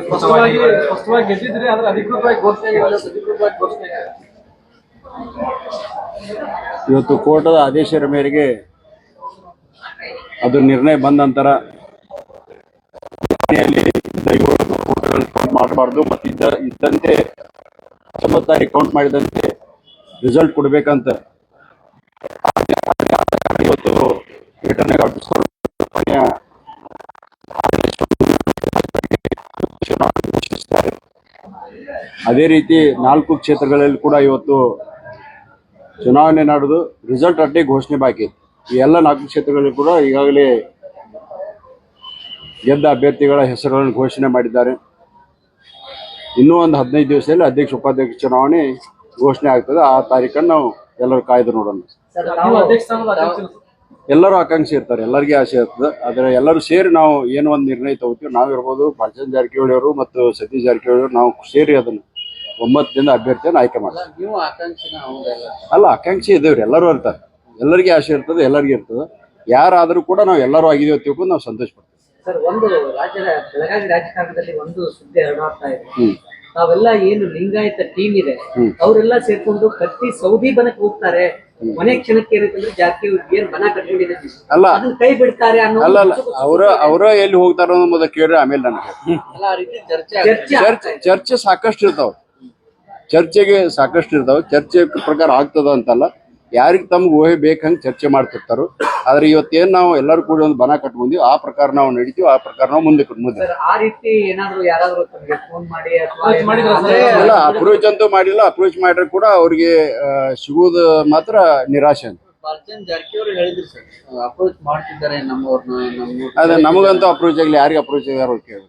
ಸ್ಪಷ್ಟವಾಗಿ ಗೆದ್ದಿದ್ರೆ ಆದ್ರೆ ಅಧಿಕೃತವಾಗಿ ಘೋಷಣೆ ಇವತ್ತು ಕೋರ್ಟದ ಆದೇಶದ ಮೇರೆಗೆ ಅದು ನಿರ್ಣಯ ಬಂದ ನಂತರ ಮಾಡಬಾರ್ದು ಮತ್ತು ಇದ್ದಂತೆ 19 ತಾರೀಕು ಕೌಂಟ್ ಮಾಡಿದಂತೆ ರಿಸಲ್ಟ್ ಕೊಡಬೇಕಂತ ಇವತ್ತು ರಿಟರ್ನಿಂಗ್ ಆಫೀಸರ್ ಅದೇ ರೀತಿ 4 ಕ್ಷೇತ್ರಗಳಲ್ಲಿ ಕೂಡ ಇವತ್ತು ಚುನಾವಣೆ ನಡೆದು ರಿಸಲ್ಟ್ ಅಟ್ಟೆ ಘೋಷಣೆ ಬಾಕಿ. ಈ ಎಲ್ಲ 4 ಕ್ಷೇತ್ರಗಳಲ್ಲಿ ಕೂಡ ಈಗಾಗಲೇ ಗೆದ್ದ ಅಭ್ಯರ್ಥಿಗಳ ಹೆಸರುಗಳನ್ನು ಘೋಷಣೆ ಮಾಡಿದ್ದಾರೆ. ಇನ್ನೂ ಒಂದು 15 ದಿವಸದಲ್ಲಿ ಅಧ್ಯಕ್ಷ ಉಪಾಧ್ಯಕ್ಷ ಚುನಾವಣೆ ಘೋಷಣೆ ಆಗ್ತದೆ. ಆ ತಾರೀಕನ್ನು ನಾವು ಎಲ್ಲರೂ ಕಾಯ್ದು ನೋಡೋಣ. ಎಲ್ಲರೂ ಆಕಾಂಕ್ಷಿ ಇರ್ತಾರೆ, ಎಲ್ಲರಿಗೆ ಆಸೆ ಇರ್ತದೆ. ಆದರೆ ಎಲ್ಲರೂ ಸೇರಿ ನಾವು ಏನು ಒಂದು ನಿರ್ಣಯ ತಗೋತೀವಿ, ನಾವಿರ್ಬೋದು, ಬಾಲಚಂದ್ರ ಜಾರಕಿಹೊಳಿ ಅವರು ಮತ್ತು ಸತೀಶ್ ಜಾರಕಿಹೊಳಿ ಅವರು, ನಾವು ಸೇರಿ ಅದನ್ನು ಒಮ್ಮತದಿಂದ ಅಭ್ಯರ್ಥಿಯನ್ನು ಆಯ್ಕೆ ಮಾಡ್ತೀವಿ. ಅಲ್ಲ, ಆಕಾಂಕ್ಷಿ ಇದ್ದೇವ್ರಿ, ಎಲ್ಲರೂ ಇರ್ತಾರೆ, ಎಲ್ಲರಿಗೆ ಆಸೆ ಇರ್ತದೆ, ಎಲ್ಲರಿಗೂ ಇರ್ತದೆ. ಯಾರಾದರೂ ಕೂಡ ನಾವು ಎಲ್ಲರೂ ಆಗಿದ್ದೇವೆ ತಿಳ್ಕೊಂಡು ನಾವು ಸಂತೋಷ ಪಡ್ತೀವಿ. ಸರ್, ಒಂದು ರಾಜ್ಯದ ಬೆಳಗಾವಿ ರಾಜಕಾರಣದಲ್ಲಿ ಒಂದು ಸುದ್ದಿ ಹರಡ್ತಾ ಇದೆ. ತಾವೆಲ್ಲ ಏನು ಲಿಂಗಾಯತ ಟೀಮ್ ಇದೆ ಅವರೆಲ್ಲ ಸೇರ್ಕೊಂಡು ಕತ್ತಿ ಸೌದಿ ಬನಕ್ಕೆ ಹೋಗ್ತಾರೆ. ಮನೆ ಕ್ಷಣಕ್ಕೆ ಏನಂತಂದ್ರೆ ಜಾರಕಿಹೊಳಿ ಏನ್ ಬನ ಕಟ್ಕೊಂಡಿದೆ ಅಲ್ಲ ಅದನ್ನ ಕೈ ಬಿಡ್ತಾರೆ ಅನ್ನೋ ಅವರ ಎಲ್ಲಿ ಹೋಗ್ತಾರ ಅನ್ನೋ ಮೊದಲು ಕೇಳ್ರಿ, ಆಮೇಲೆ ನನಗೆ ಚರ್ಚೆ ಸಾಕಷ್ಟು ಇರ್ತಾವ. ಚರ್ಚೆಗೆ ಸಾಕಷ್ಟು ಇರ್ತಾವ. ಚರ್ಚೆ ಪ್ರಕಾರ ಆಗ್ತದ ಅಂತಲ್ಲ, ಯಾರಿಗೆ ತಮ್ಗೆ ಊಹೆ ಬೇಕಂಗೆ ಚರ್ಚೆ ಮಾಡ್ತಿರ್ತಾರೋ. ಆದ್ರೆ ಇವತ್ತೇನ್ ನಾವು ಎಲ್ಲರೂ ಕೂಡ ಒಂದು ಬನ ಕಟ್ಕೊಂಡ್ವಿ, ಆ ಪ್ರಕಾರ ನಾವು ನಡೀತೀವಿ, ಆ ಪ್ರಕಾರ ನಾವು ಮುಂದೆ ಆ ರೀತಿ ಏನಾದ್ರು ಯಾರಾದ್ರೂ ಫೋನ್ ಮಾಡಿ ಅಲ್ಲ, ಅಪ್ರೋಚ್ ಅಂತೂ ಮಾಡಿಲ್ಲ. ಅಪ್ರೋಚ್ ಮಾಡ್ರೆ ಕೂಡ ಅವ್ರಿಗೆ ಸಿಗುವುದು ಮಾತ್ರ ನಿರಾಶೆ ಅಂತ. ಬಾಲಚಂದ್ರ ಜಾರಕಿಹೊಳಿ ಹೇಳಿದ್ರು ಸರ್, ಅಪ್ರೋಚ್ ಮಾಡ್ತಿದ್ದಾರೆ ನಮ್ಮವ್ರನ್ನ. ಅದೇ ನಮಗಂತೂ ಅಪ್ರೋಚ್ ಆಗಲಿ, ಯಾರಿಗೆ ಅಪ್ರೋಚ್ ಆಗ್ಯಾರ ಕೇಳಿ.